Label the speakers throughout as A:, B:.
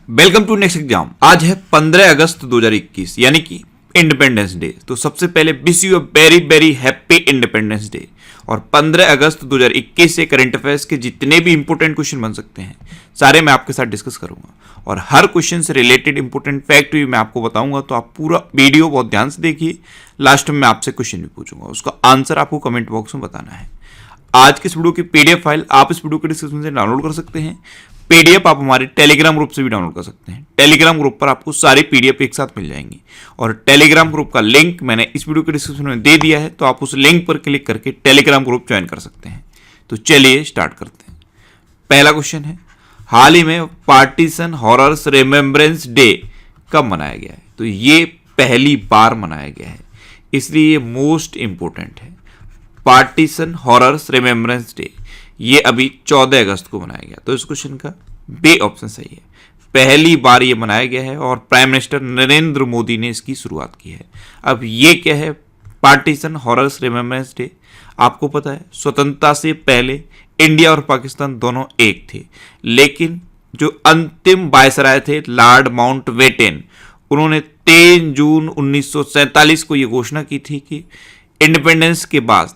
A: Welcome to next exam. आज है 15 अगस्त 2021 यानी कि इंडिपेंडेंस डे। तो सबसे पहले wish you a very very happy independence day. और 15 अगस्त 2021 से करंट अफेयर्स के जितने भी इंपॉर्टेंट क्वेश्चन बन सकते हैं सारे मैं आपके साथ डिस्कस करूंगा और हर क्वेश्चन से रिलेटेड इंपॉर्टेंट फैक्ट भी मैं आपको बताऊंगा। तो आप पूरा वीडियो बहुत ध्यान से देखिए। लास्ट में मैं आपसे क्वेश्चन भी पूछूंगा, उसका आंसर आपको कमेंट बॉक्स में बताना है। आज की इस वीडियो की पीडीएफ फाइल आप इस वीडियो के डिस्क्रिप्शन से डाउनलोड कर सकते हैं। पीडीएफ आप हमारे टेलीग्राम ग्रुप से भी डाउनलोड कर सकते हैं। टेलीग्राम ग्रुप पर आपको सारी पीडीएफ एक साथ मिल जाएंगी और टेलीग्राम ग्रुप का लिंक मैंने इस वीडियो के डिस्क्रिप्शन में दे दिया है, तो आप उस लिंक पर क्लिक करके टेलीग्राम ग्रुप ज्वाइन कर सकते हैं। तो चलिए स्टार्ट करते हैं। पहला क्वेश्चन है, हाल ही में पार्टीशन हॉरर्स रिमेम्बरेंस डे कब मनाया गया है? तो ये पहली बार मनाया गया है, इसलिए ये मोस्ट इंपोर्टेंट है। पार्टीशन हॉरर्स रिमेम्बरेंस डे ये अभी 14 अगस्त को मनाया गया। तो इस क्वेश्चन का बी ऑप्शन सही है। पहली बार ये मनाया गया है और प्राइम मिनिस्टर नरेंद्र मोदी ने इसकी शुरुआत की है। अब ये क्या है पार्टीशन हॉरर्स रिमेम्बरेंस डे? आपको पता है स्वतंत्रता से पहले इंडिया और पाकिस्तान दोनों एक थे, लेकिन जो अंतिम वायसराय थे लॉर्ड माउंटबेटन, उन्होंने 3 जून 1947 को ये घोषणा की थी कि इंडिपेंडेंस के बाद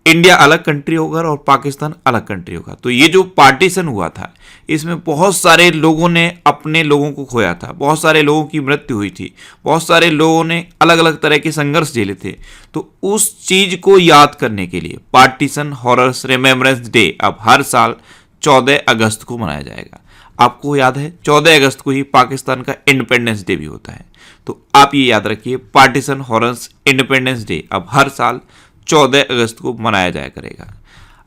A: इंडिया अलग कंट्री होगा और पाकिस्तान अलग कंट्री होगा। तो ये जो पार्टीशन हुआ था इसमें बहुत सारे लोगों ने अपने लोगों को खोया था, बहुत सारे लोगों की मृत्यु हुई थी, बहुत सारे लोगों ने अलग अलग तरह के संघर्ष झेले थे। तो उस चीज को याद करने के लिए पार्टीशन हॉरर्स रिमेम्बरेंस डे अब हर साल 14 अगस्त को मनाया जाएगा। आपको याद है 14 अगस्त को ही पाकिस्तान का इंडिपेंडेंस डे भी होता है। तो आप ये याद रखिए, पार्टीशन हॉरर्स इंडिपेंडेंस डे अब हर साल 14 अगस्त को मनाया जाया करेगा।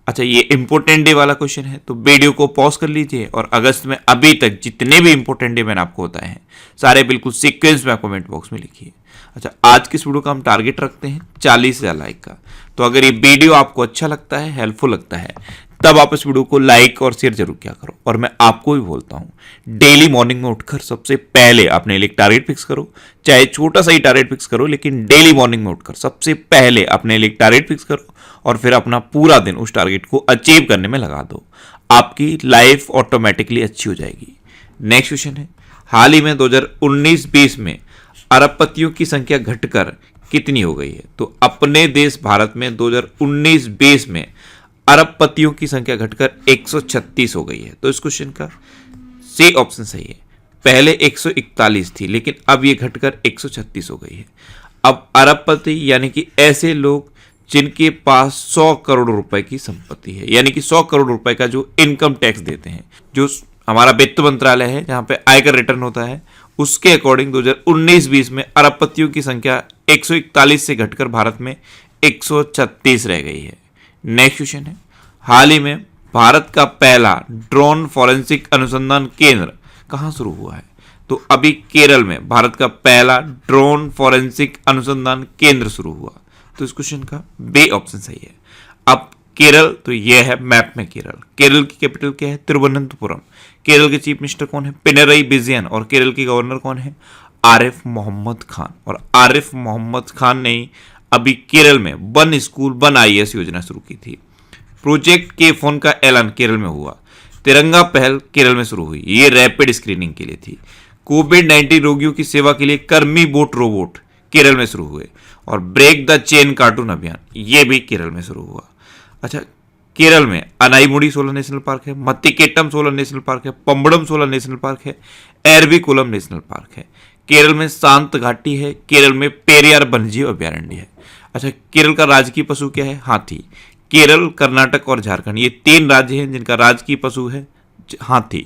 A: अच्छा, ये इंपॉर्टेंट डे वाला क्वेश्चन है, तो वीडियो को पॉज कर लीजिए और अगस्त में अभी तक जितने भी इंपॉर्टेंट डे मैंने आपको बताए हैं सारे बिल्कुल सीक्वेंस में कमेंट बॉक्स में लिखिए। अच्छा, आज की इस वीडियो का हम टारगेट रखते हैं 40,000 लाइक का। तो अगर ये वीडियो आपको अच्छा लगता है, हेल्पफुल लगता है, तब आप इस वीडियो को लाइक और शेयर जरूर किया करो। और मैं आपको भी बोलता हूं, डेली मॉर्निंग में उठकर सबसे पहले अपने लिए टारगेट फिक्स करो, चाहे छोटा सा ही टारगेट फिक्स करो, लेकिन डेली मॉर्निंग में उठकर सबसे पहले अपने लिए टारगेट फिक्स करो और फिर अपना पूरा दिन उस टारगेट को अचीव करने में लगा दो। आपकी लाइफ ऑटोमेटिकली अच्छी हो जाएगी। नेक्स्ट क्वेश्चन है, हाल ही में 2019-20 में अरबपतियों की संख्या घटकर कितनी हो गई है? तो अपने देश भारत में 2019-20 में अरबपतियों की संख्या घटकर 136 हो गई है। तो इस क्वेश्चन का सी ऑप्शन सही है। पहले 141 थी, लेकिन अब ये घटकर 136 हो गई है। अब अरबपति यानी कि ऐसे लोग जिनके पास 100 करोड़ रुपए की संपत्ति है, यानी कि 100 करोड़ रुपए का जो इनकम टैक्स देते हैं, जो हमारा वित्त मंत्रालय है जहां पे आयकर रिटर्न होता है, उसके अकॉर्डिंग 2019-20 में अरबपतियों की संख्या 141 से घटकर भारत में 136 रह गई है। नेक्स्ट क्वेश्चन है, हाल ही में भारत का पहला ड्रोन फॉरेंसिक अनुसंधान केंद्र कहां शुरू हुआ है? तो अभी केरल में भारत का पहला ड्रोन फॉरेंसिक अनुसंधान केंद्र शुरू हुआ। तो इस क्वेश्चन का बी ऑप्शन सही है। अब केरल, तो यह है मैप में केरल। केरल की कैपिटल क्या है? तिरुवनंतपुरम। केरल के चीफ मिनिस्टर कौन है? पिनरई विजयन। और केरल के गवर्नर कौन है? आरिफ मोहम्मद खान। और आरिफ मोहम्मद खान ने अभी केरल में वन स्कूल वन आईएएस योजना शुरू की थी। प्रोजेक्ट के फोन का ऐलान केरल में हुआ। तिरंगा पहल केरल में शुरू हुई, ये रैपिड स्क्रीनिंग के लिए थी। कोविड-19 रोगियों की सेवा के लिए कर्मी बोट रोबोट केरल में शुरू हुए। और ब्रेक द चेन कार्टून अभियान ये भी केरल में शुरू हुआ। अच्छा, केरल में अनाईमुडी सोलर नेशनल पार्क है, मत्तिकेट्टम सोलर नेशनल पार्क है, पंबड़म सोलर नेशनल पार्क है, एरविकुलम नेशनल पार्क है। केरल में शांत घाटी है। केरल में पेरियार वन्यजीव अभयारण्य है। अच्छा, केरल का राजकीय पशु क्या है? हाथी। केरल, कर्नाटक और झारखंड ये 3 राज्य हैं जिनका राजकीय पशु है हाथी।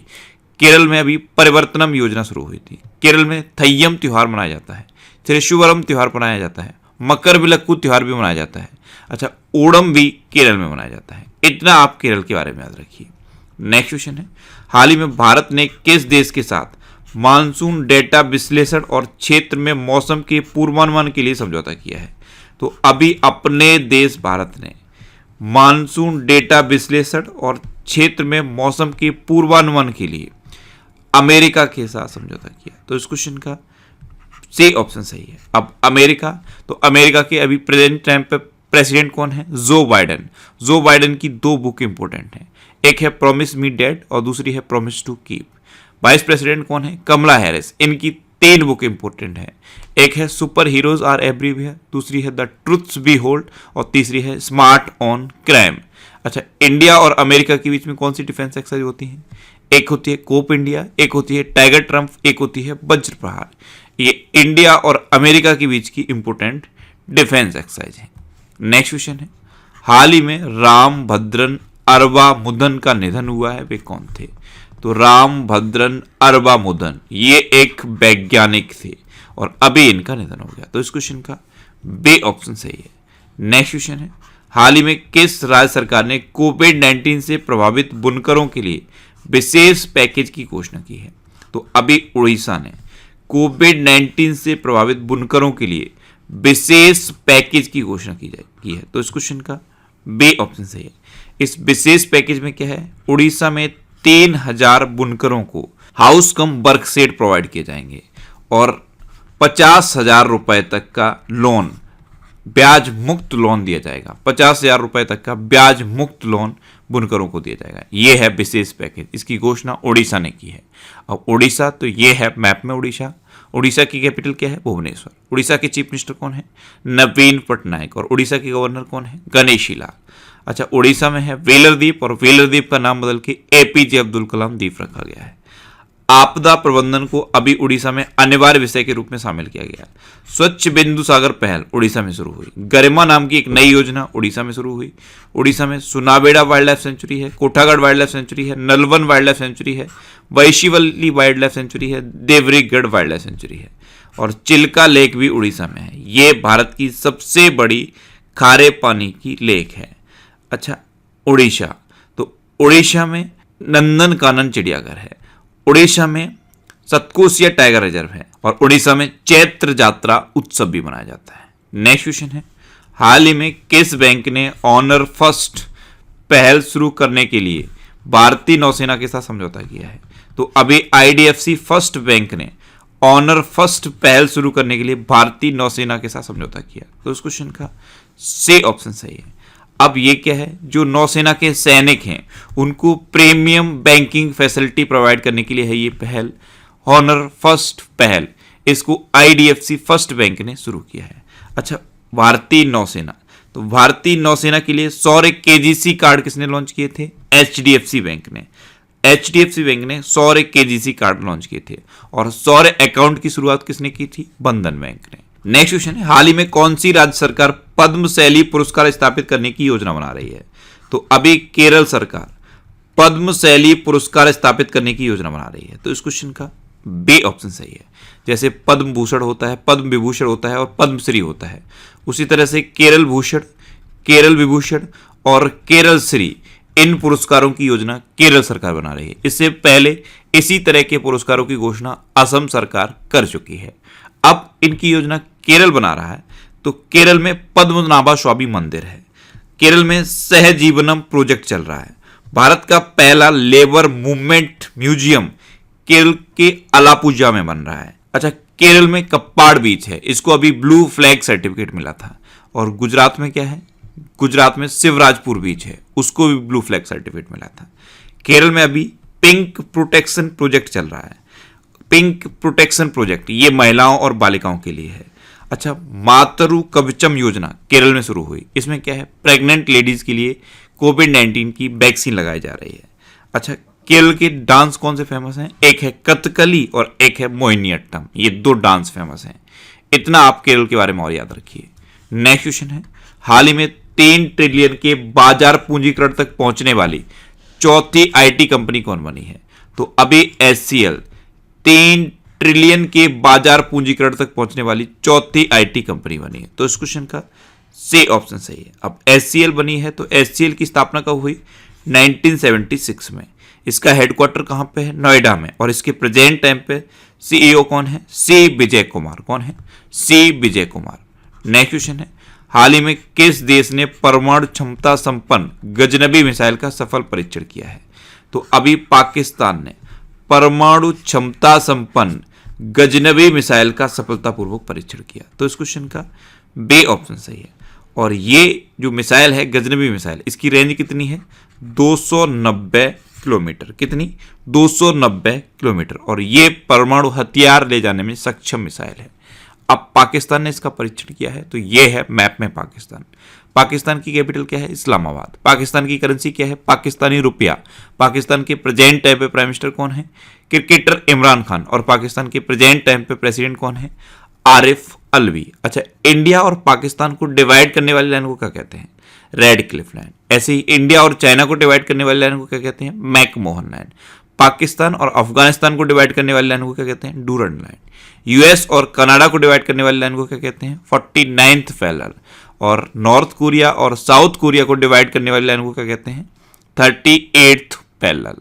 A: केरल में अभी परिवर्तनम योजना शुरू हुई थी। केरल में थय्यम त्योहार मनाया जाता है, त्रिशुवरम त्योहार मनाया जाता है, मकर विलक्कू त्योहार भी मनाया जाता है। अच्छा, ओणम भी केरल में मनाया जाता है। इतना आप केरल के बारे में याद रखिए। नेक्स्ट क्वेश्चन है, हाल ही में भारत ने किस देश के साथ मानसून डेटा विश्लेषण और क्षेत्र में मौसम के पूर्वानुमान के लिए समझौता किया है? तो अभी अपने देश भारत ने मानसून डेटा विश्लेषण और क्षेत्र में मौसम के पूर्वानुमान के लिए अमेरिका के साथ समझौता किया। तो इस क्वेश्चन का सी ऑप्शन सही है। अब अमेरिका, तो अमेरिका के अभी प्रेजेंट टाइम पे प्रेसिडेंट कौन है? Joe Biden. जो बाइडेन की 2 बुक इंपॉर्टेंट हैं, एक है प्रॉमिस मी डैड और दूसरी है promise to keep. Vice president कौन है? Kamala Harris. इनकी 3 बुक इंपॉर्टेंट है। एक है सुपर हीरोज आर एवरीवेयर, दूसरी है द ट्रुथ्स बी होल्ड और तीसरी है स्मार्ट ऑन क्राइम। अच्छा, इंडिया और अमेरिका के बीच में कौन सी डिफेंस एक्सरसाइज होती है? एक होती है कोप इंडिया, एक होती है टाइगर ट्रम्प, एक होती है वज्र प्रहार। ये इंडिया और अमेरिका के बीच की इंपोर्टेंट डिफेंस एक्सरसाइज है। नेक्स्ट क्वेश्चन है, हाल ही में रामभद्रन अरबामुदन का निधन हुआ है, वे कौन थे? तो रामभद्रन अरबामुदन ये एक वैज्ञानिक थे और अभी इनका निधन हो गया। तो इस क्वेश्चन का बी ऑप्शन सही है। नेक्स्ट क्वेश्चन है, हाल ही में किस राज्य सरकार ने कोविड-19 से प्रभावित बुनकरों के लिए विशेष पैकेज की घोषणा की है? तो अभी उड़ीसा ने कोविड-19 से प्रभावित बुनकरों के लिए विशेष पैकेज की घोषणा की है। तो इस क्वेश्चन का बी ऑप्शन सही है। इस विशेष पैकेज में क्या है? उड़ीसा में 3000 बुनकरों को हाउस कम वर्क सेट प्रोवाइड किए जाएंगे और 50,000 रुपए तक का लोन, ब्याज मुक्त लोन दिया जाएगा। 50,000 रुपए तक का ब्याज मुक्त लोन बुनकरों को दिया जाएगा। यह है विशेष पैकेज। इसकी घोषणा उड़ीसा ने की है। अब उड़ीसा तो ये है मैप में उड़ीसा। उड़ीसा की कैपिटल क्या है? भुवनेश्वर। उड़ीसा के चीफ मिनिस्टर कौन है? नवीन पटनायक। और उड़ीसा के गवर्नर कौन है? गणेशी लाल। अच्छा, उड़ीसा में है व्हीलर द्वीप और व्हीलर द्वीप का नाम बदल के एपीजे अब्दुल कलाम द्वीप रखा गया है। आपदा प्रबंधन को अभी उड़ीसा में अनिवार्य विषय के रूप में शामिल किया गया। स्वच्छ बिंदु सागर पहल उड़ीसा में शुरू हुई। गरिमा नाम की एक नई योजना उड़ीसा में शुरू हुई। उड़ीसा में सुनाबेड़ा वाइल्ड लाइफ सेंचुरी है, कोठागढ़ वाइल्ड लाइफ सेंचुरी है, नलवन वाइल्ड लाइफ सेंचुरी है, वैशीवली वाइल्ड लाइफ सेंचुरी है, देवरीगढ़ वाइल्ड लाइफ सेंचुरी है और चिल्का लेक भी उड़ीसा में है। ये भारत की सबसे बड़ी खारे पानी की लेक है। अच्छा, उड़ीसा तो उड़ीसा में नंदनकानन चिड़ियाघर है, उड़ीसा में सतकोसिया टाइगर रिजर्व है और उड़ीसा में चैत्र यात्रा उत्सव भी मनाया जाता है। नेक्स्ट क्वेश्चन है, हाल ही में किस बैंक ने ऑनर फर्स्ट पहल शुरू करने के लिए भारतीय नौसेना के साथ समझौता किया है? तो अभी आईडीएफसी फर्स्ट बैंक ने ऑनर फर्स्ट पहल शुरू करने के लिए भारतीय नौसेना के साथ समझौता किया। तो इस क्वेश्चन का सी ऑप्शन सही है। अब ये क्या है? जो नौसेना के सैनिक हैं उनको प्रीमियम बैंकिंग फैसिलिटी प्रोवाइड करने के लिए है ये पहल, ऑनर फर्स्ट पहल। इसको आईडीएफसी फर्स्ट बैंक ने शुरू किया है। अच्छा, भारतीय नौसेना तो भारतीय नौसेना के लिए सौर्य केजीसी कार्ड किसने लॉन्च किए थे? एचडीएफसी बैंक ने। एचडीएफसी बैंक ने सौर्य केजीसी कार्ड लॉन्च किए थे और सौर्य अकाउंट की शुरुआत किसने की थी? बंधन बैंक ने। नेक्स्ट क्वेश्चन है, हाल ही में कौन सी राज्य सरकार पद्मशैली पुरस्कार स्थापित करने की योजना बना रही है? तो अभी केरल सरकार पद्मशैली पुरस्कार स्थापित करने की योजना बना रही है। तो इस क्वेश्चन का बी ऑप्शन सही है। जैसे पद्म भूषण होता है, पद्म विभूषण होता है और पद्मश्री होता है, उसी तरह से केरल भूषण, केरल विभूषण और केरल श्री, इन पुरस्कारों की योजना केरल सरकार बना रही है। इससे पहले इसी तरह के पुरस्कारों की घोषणा असम सरकार कर चुकी है। अब इनकी योजना केरल बना रहा है। तो केरल में पद्मनाभा स्वामी मंदिर है, केरल में सहजीवनम प्रोजेक्ट चल रहा है, भारत का पहला लेबर मूवमेंट म्यूजियम केरल के अलापुजा में बन रहा है। अच्छा, केरल में कप्पाड़ बीच है, इसको अभी ब्लू फ्लैग सर्टिफिकेट मिला था। और गुजरात में क्या है? गुजरात में शिवराजपुर बीच है, उसको भी ब्लू फ्लैग सर्टिफिकेट मिला था। केरल में अभी पिंक प्रोटेक्शन प्रोजेक्ट चल रहा है। पिंक प्रोटेक्शन प्रोजेक्ट ये महिलाओं और बालिकाओं के लिए है। अच्छा, मातरु कवचम योजना केरल में शुरू हुई। इसमें क्या है? प्रेग्नेंट लेडीज के लिए कोविड-19 की वैक्सीन लगाई जा रही है। अच्छा, केरल के डांस कौन से फेमस हैं? एक है कथकली और एक है मोहिनीअट्टम। ये 2 डांस फेमस हैं। इतना आप केरल के बारे में और याद रखिए। नेक्स्ट क्वेश्चन है, हाल ही में 3 ट्रिलियन के बाजार पूंजीकरण तक पहुंचने वाली चौथी आईटी कंपनी कौन बनी है? तो अभी एचसीएल 3 ट्रिलियन के बाजार पूंजीकरण तक पहुंचने वाली चौथी आईटी कंपनी बनी है। तो इस क्वेश्चन का सी ऑप्शन सही है। अब एचसीएल बनी है तो एचसीएल की स्थापना कब हुई? 1976 में। इसका हेडक्वार्टर कहां पे है? नोएडा में। और इसके प्रेजेंट टाइम पे सीईओ कौन है? सी विजय कुमार। कौन है? सी विजय कुमार। नेक्स्ट क्वेश्चन है, हाल ही में किस देश ने परमाणु क्षमता संपन्न गजनबी मिसाइल का सफल परीक्षण किया है? तो अभी पाकिस्तान ने परमाणु क्षमता संपन्न गजनबी मिसाइल का सफलतापूर्वक परीक्षण किया। तो इस क्वेश्चन का बी ऑप्शन सही है। और ये जो मिसाइल है गजनबी मिसाइल, इसकी रेंज कितनी है? 290 किलोमीटर, कितनी 290 किलोमीटर, और ये परमाणु हथियार ले जाने में सक्षम मिसाइल है। अब पाकिस्तान ने इसका परीक्षण किया है, तो ये है मैप में पाकिस्तान। पाकिस्तान की कैपिटल क्या है? इस्लामाबाद। पाकिस्तान की करेंसी क्या है? पाकिस्तानी रुपया। पाकिस्तान के प्रेजेंट टाइम पे प्राइम मिनिस्टर कौन है? क्रिकेटर इमरान खान। और पाकिस्तान के प्रेजेंट टाइम पे प्रेसिडेंट कौन है? आरिफ अलवी। अच्छा, इंडिया और पाकिस्तान को डिवाइड करने वाली लाइन को क्या कहते हैं? Red Cliff line. ऐसे ही इंडिया और चाइना को डिवाइड करने वाली लाइन को क्या कहते हैं? McMahon line. पाकिस्तान और अफगानिस्तान को डिवाइड करने वाली लाइन को क्या कहते हैं? Durand line. यूएस और कनाडा को डिवाइड करने वाली लाइन को क्या कहते हैं? 49th parallel. और नॉर्थ कोरिया और साउथ कोरिया को डिवाइड करने वाली लाइन को क्या कहते हैं? 38th parallel.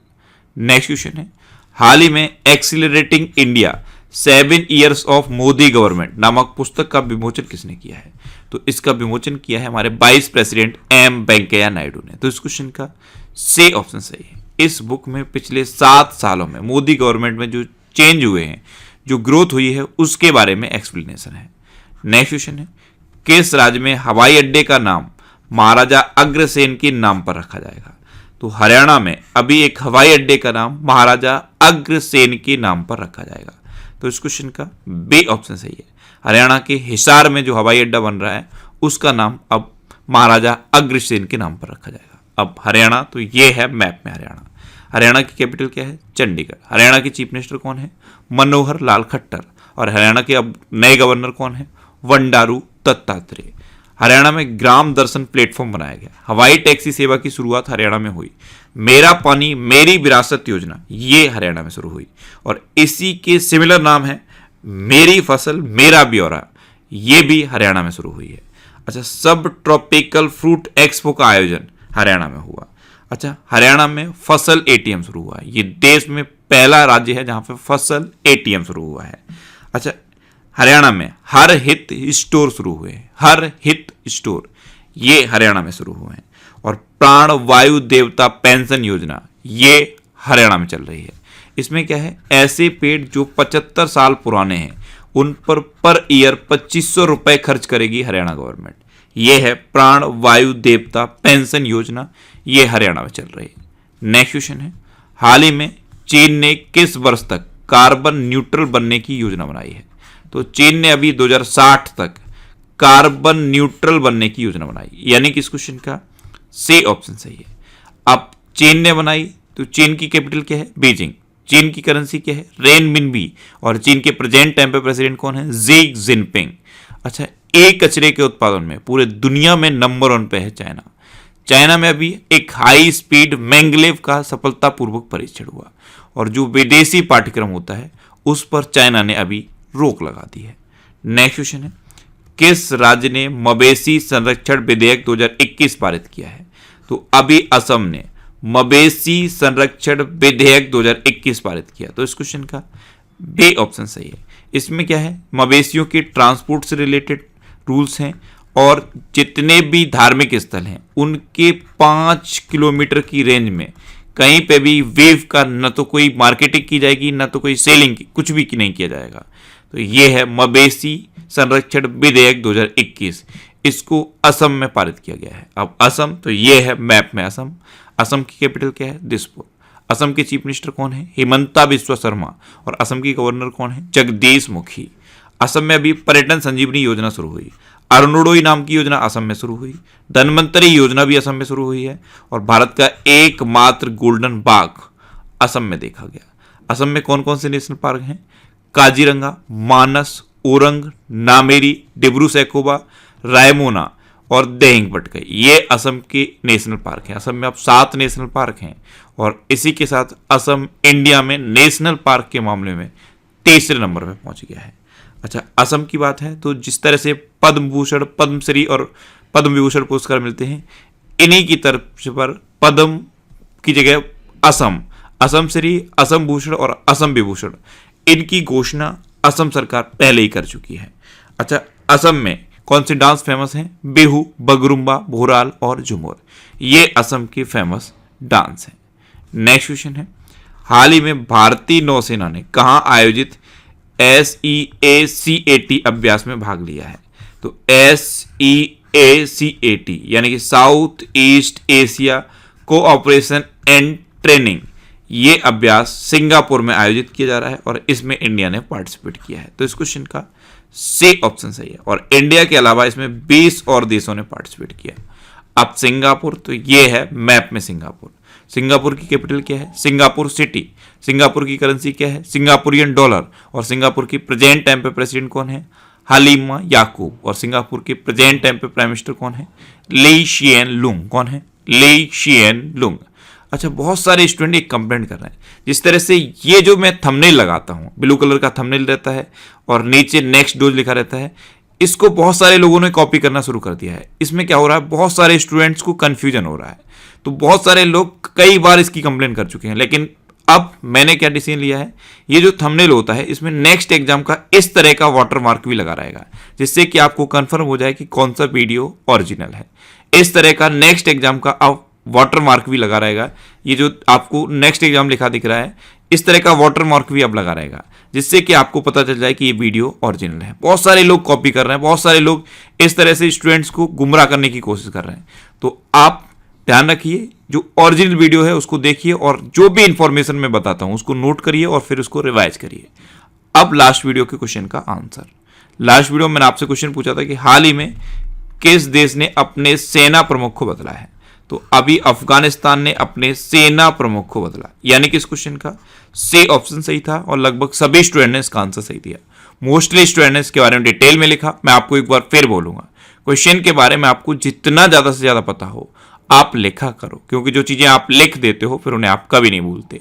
A: नेक्स्ट क्वेश्चन है, हाल ही में accelerating India 7 Years of Modi government नामक पुस्तक का विमोचन किसने किया है? तो इसका विमोचन किया है हमारे vice president M Venkaiah Naidu ने। तो इस क्वेश्चन का सी ऑप्शन सही है। इस बुक में पिछले 7 सालों में मोदी गवर्नमेंट में जो चेंज हुए हैं, जो ग्रोथ हुई है, उसके बारे में एक्सप्लेनेशन है। नेक्स्ट क्वेश्चन है, किस राज्य में हवाई अड्डे का नाम महाराजा अग्रसेन के नाम पर रखा जाएगा? तो हरियाणा में अभी एक हवाई अड्डे का नाम महाराजा अग्रसेन के नाम पर रखा जाएगा। तो इस क्वेश्चन का बी ऑप्शन सही है। हरियाणा के हिसार में जो हवाई अड्डा बन रहा है, उसका नाम अब महाराजा अग्रसेन के नाम पर रखा जाएगा। अब हरियाणा, तो ये है मैप में हरियाणा। हरियाणा की कैपिटल क्या है? चंडीगढ़। हरियाणा के चीफ मिनिस्टर कौन है? मनोहर लाल खट्टर। और हरियाणा के अब नए गवर्नर कौन है? बंडारू दत्तात्रेय। हरियाणा में ग्राम दर्शन प्लेटफॉर्म बनाया गया। हवाई टैक्सी सेवा की शुरुआत हरियाणा में हुई। मेरा पानी मेरी विरासत योजना, ये हरियाणा में शुरू हुई। और इसी के सिमिलर नाम है मेरी फसल मेरा ब्यौरा, ये भी हरियाणा में शुरू हुई है। अच्छा, सब ट्रॉपिकल फ्रूट एक्सपो का आयोजन हरियाणा में हुआ। अच्छा, हरियाणा में फसल एटीएम शुरू हुआ है। ये देश में पहला राज्य है जहां पे फसल एटीएम शुरू हुआ है। अच्छा, हरियाणा में हर हित स्टोर शुरू हुए हैं। हर हित स्टोर, ये हरियाणा में शुरू हुए हैं। और प्राण वायु देवता पेंशन योजना, ये हरियाणा में चल रही है। इसमें क्या है? ऐसे पेड़ जो 75 साल पुराने हैं, उन पर ईयर 2500 रुपए खर्च करेगी हरियाणा गवर्नमेंट। ये है प्राण वायु देवता पेंशन योजना, ये हरियाणा में चल रही है। नेक्स्ट क्वेश्चन है, हाल ही में चीन ने किस वर्ष तक कार्बन न्यूट्रल बनने की योजना बनाई है? तो चीन ने अभी 2060 तक कार्बन न्यूट्रल बनने की योजना बनाई, यानी कि इस क्वेश्चन का सी ऑप्शन सही है। अब चीन ने बनाई, तो चीन की कैपिटल क्या है? बीजिंग। चीन की करेंसी क्या है? रेनमिनबी। और चीन के प्रेजेंट टाइम पे प्रेसिडेंट कौन है? Xi Jinping. अच्छा, एक कचरे के उत्पादन में पूरे दुनिया में नंबर 1 पे है चाइना। चाइना में अभी एक हाई स्पीड मैंगलेव का सफलतापूर्वक परीक्षण हुआ, और जो विदेशी पाठ्यक्रम होता है उस पर चाइना ने अभी रोक लगा दी है। नेक्स्ट क्वेश्चन है, किस राज्य ने मवेशी संरक्षण विधेयक 2021 पारित किया है? तो अभी असम ने मवेशी संरक्षण विधेयक 2021 पारित किया। तो इस क्वेश्चन का बी ऑप्शन सही है। इसमें क्या है? मवेशियों के ट्रांसपोर्ट से रिलेटेड रूल्स हैं, और जितने भी धार्मिक स्थल हैं उनके 5 किलोमीटर की रेंज में कहीं पे भी वेव का न तो कोई मार्केटिंग की जाएगी, न तो कोई सेलिंग की, कुछ भी नहीं किया जाएगा। तो ये है मवेशी संरक्षण विधेयक 2021। इसको असम में पारित किया गया है। अब असम, तो ये है मैप में असम। असम की कैपिटल क्या है? दिसपुर। असम के चीफ मिनिस्टर कौन है? हिमंता बिस्वा शर्मा। और असम की गवर्नर कौन है? जगदीश मुखी। असम में अभी पर्यटन संजीवनी योजना शुरू हुई। अरुणोदय नाम की योजना असम में शुरू हुई। धनवंतरी योजना भी असम में शुरू हुई है। और भारत का एकमात्र गोल्डन बाघ असम में देखा गया। असम में कौन कौन से नेशनल पार्क हैं? काजीरंगा, मानस, ओरंग, नामेरी, डिब्रू सैखोवा, रायमोना और देहिंग पटकाई, ये असम के नेशनल पार्क हैं। असम में अब 7 नेशनल पार्क हैं, और इसी के साथ असम इंडिया में नेशनल पार्क के मामले में 3रे नंबर पर पहुंच गया है। अच्छा, असम की बात है तो जिस तरह से पद्म भूषण, पद्मश्री और पद्म विभूषण पुरस्कार मिलते हैं, इन्हीं की तरफ पर पद्म की जगह असम श्री, असम भूषण और असम विभूषण, इनकी घोषणा असम सरकार पहले ही कर चुकी है। अच्छा, असम में कौन से डांस फेमस हैं? बिहू, बगरुम्बा, भोराल और झूमर, ये असम के फेमस डांस हैं। नेक्स्ट क्वेश्चन है, हाल ही में भारतीय नौसेना ने कहां आयोजित SEACAT अभ्यास में भाग लिया है? तो SEACAT यानी कि south east Asia cooperation and training, ये अभ्यास सिंगापुर में आयोजित किया जा रहा है और इसमें इंडिया ने पार्टिसिपेट किया है। तो इस क्वेश्चन का सी ऑप्शन सही है। और इंडिया के अलावा इसमें 20 और देशों ने पार्टिसिपेट किया। अब सिंगापुर, तो ये है मैप में सिंगापुर। सिंगापुर की कैपिटल क्या है? Singapore city. सिंगापुर की करेंसी क्या है? Singaporean dollar. और सिंगापुर की प्रेजेंट टाइम पे प्रेसिडेंट कौन है? हालिमा याकूब। और सिंगापुर के प्रेजेंट टाइम पे प्राइम मिनिस्टर कौन है? ली शिएन लुंग। कौन है? ली शिएन लुंग। अच्छा, बहुत सारे स्टूडेंट एक कंप्लेंट कर रहे हैं, जिस तरह से ये जो मैं थंबनेल लगाता हूँ, ब्लू कलर का थंबनेल रहता है और नीचे नेक्स्ट डोज लिखा रहता है, इसको बहुत सारे लोगों ने कॉपी करना शुरू कर दिया है। इसमें क्या हो रहा है, बहुत सारे स्टूडेंट्स को कंफ्यूजन हो रहा है। तो बहुत सारे लोग कई बार इसकी कंप्लेंट कर चुके हैं, लेकिन अब मैंने क्या डिसीजन लिया है, ये जो थंबनेल होता है इसमें नेक्स्ट एग्जाम का इस तरह का वाटर मार्क भी लगा रहेगा, जिससे कि आपको कंफर्म हो जाए कि कौन सा वीडियो ओरिजिनल है। इस तरह का नेक्स्ट एग्जाम का अब वाटर मार्क भी लगा रहेगा। ये जो आपको नेक्स्ट एग्जाम लिखा दिख रहा है, इस तरह का वाटर मार्क भी अब लगा रहेगा, जिससे कि आपको पता चल जाए कि ये वीडियो ओरिजिनल है। बहुत सारे लोग कॉपी कर रहे हैं, बहुत सारे लोग इस तरह से स्टूडेंट्स को गुमराह करने की कोशिश कर रहे हैं। तो आप ध्यान रखिए, जो ओरिजिनल वीडियो है उसको देखिए और जो भी इंफॉर्मेशन मैं बताता हूं उसको नोट करिए और फिर उसको रिवाइज करिए। अब लास्ट वीडियो के क्वेश्चन का आंसर। लास्ट वीडियो में मैंने आपसे क्वेश्चन पूछा था कि हाल ही में किस देश ने अपने सेना प्रमुख को बदला है? तो अभी अफगानिस्तान ने अपने सेना प्रमुख को बदला, यानी कि इस क्वेश्चन का सी ऑप्शन सही था और लगभग सभी स्टूडेंट ने इसका आंसर सही दिया। मोस्टली स्टूडेंट ने इसके बारे में डिटेल में लिखा। मैं आपको एक बार फिर बोलूंगा, क्वेश्चन के बारे में आपको जितना ज्यादा से ज्यादा पता हो आप लिखा करो, क्योंकि जो चीजें आप लिख देते हो फिर उन्हें आप कभी नहीं भूलते।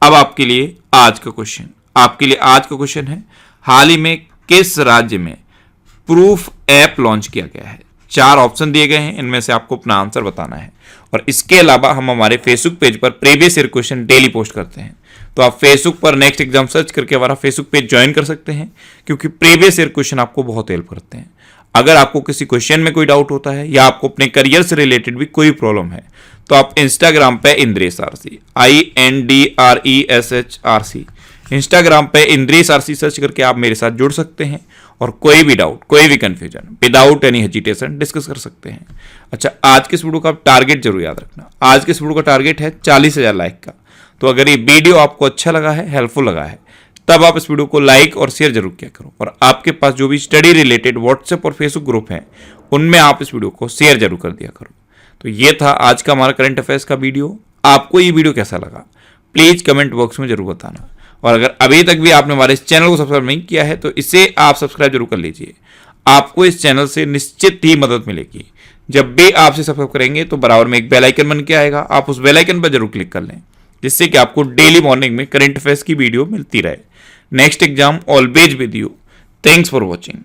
A: अब आपके लिए आज का क्वेश्चन है, हाल ही में किस राज्य में प्रूफ ऐप लॉन्च किया गया है? 4 ऑप्शन दिए गए हैं, इनमें से आपको अपना आंसर बताना है। और इसके अलावा हम हमारे फेसबुक पेज पर previous year question daily post करते हैं, तो आप फेसबुक पर नेक्स्ट एग्जाम सर्च करके हमारा फेसबुक पेज ज्वाइन कर सकते हैं, क्योंकि प्रीवियस ईयर क्वेश्चन आपको बहुत हेल्प करते हैं। अगर आपको किसी क्वेश्चन में कोई डाउट होता है या आपको अपने करियर से रिलेटेड भी कोई प्रॉब्लम है, तो आप इंस्टाग्राम पे इंद्रेश आरसी INDRESHRC इंस्टाग्राम पे इंद्रेश आरसी सर्च करके आप मेरे साथ जुड़ सकते हैं और कोई भी डाउट, कोई भी confusion without any hesitation discuss कर सकते हैं। अच्छा, आज के इस वीडियो का टारगेट जरूर याद रखना। आज के इस वीडियो का टारगेट है 40,000 लाइक का। तो अगर ये वीडियो आपको अच्छा लगा है, हेल्पफुल लगा है, तब आप इस वीडियो को लाइक और शेयर जरूर किया करो। और आपके पास जो भी स्टडी रिलेटेड व्हाट्सएप और फेसबुक ग्रुप हैं, उनमें आप इस वीडियो को शेयर जरूर कर दिया करो। तो ये था आज का हमारा करंट अफेयर्स का वीडियो। आपको ये वीडियो कैसा लगा प्लीज कमेंट बॉक्स में जरूर बताना। और अगर अभी तक भी आपने हमारे इस चैनल को सब्सक्राइब नहीं किया है तो इसे आप सब्सक्राइब जरूर कर लीजिए। आपको इस चैनल से निश्चित ही मदद मिलेगी। जब भी आप इसे सब्सक्राइब करेंगे तो बराबर में एक बेल आइकन बन के आएगा, आप उस बेल आइकन पर जरूर क्लिक कर लें, जिससे कि आपको डेली मॉर्निंग में करंट अफेयर्स की वीडियो मिलती रहे। Next exam always with you. Thanks for watching.